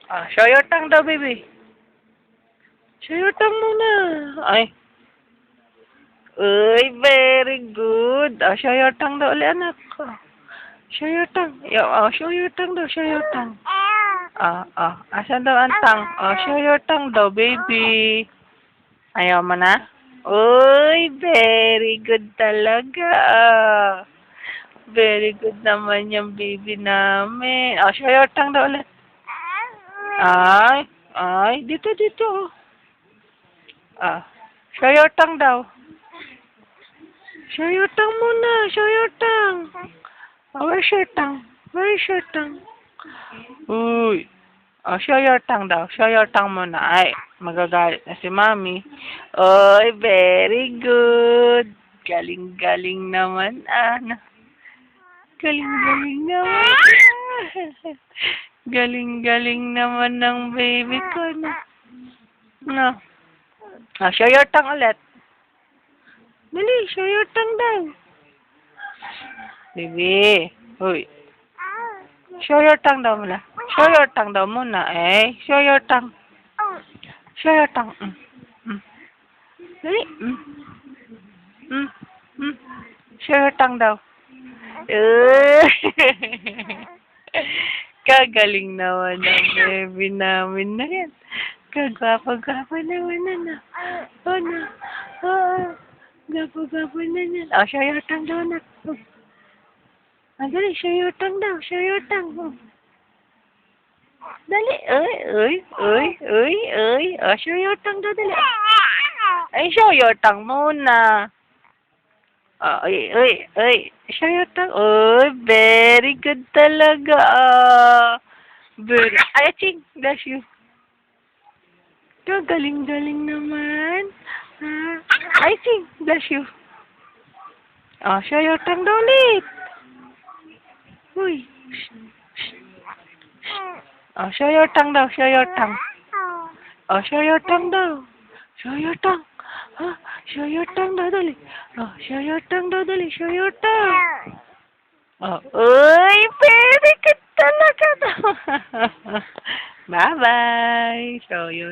Show your tongue daw, baby. Show your tongue muna. Ay. Uy, very good. Show your tongue daw ulit, anak. Show your tongue. Show your tongue daw. Show your tongue. Asan daw ang tongue? Show your tongue daw, baby. Ayaw mo na? Uy, very good talaga. Very good naman yung baby namin. Show your tongue daw ulit. Dito, dito. Show your tongue daw. Show your tongue muna. Show your tongue. Where's your tongue? Where is your tongue? Uy. Show your tongue daw. Show your tongue muna. Ay, magagalit na si Mami. Oy, very good. Galing-galing naman, Ana. Galing-galing naman. Galing-galing naman ng baby ko, no? Show your tongue ulit. Dali, show your tongue daw. Baby. Uy. Show your tongue daw muna. Show your tongue daw muna, eh. Show your tongue. Show your tongue. Dali. Show your tongue daw. Kagaling naman ang baby namin na yan. Kagwapo-gwapo naman na. Gwapo-gwapo na yan. Show your tongue daw, anak. Dali, show your tongue daw. Show your tongue. Dali. Show your tongue daw, dali. Ay, show your tongue muna. Show your tongue. Very good talaga. Ching, bless you. Galing-galing naman. Ching, bless you. Show your tongue daw ulit. Uy. Show your tongue daw. Show your tongue. Show your tongue daw. Show your tongue. Show your tongue daw, dali. Show your tongue daw, dali. Show your tongue. Uy, very good talaga daw. Bye-bye. Show your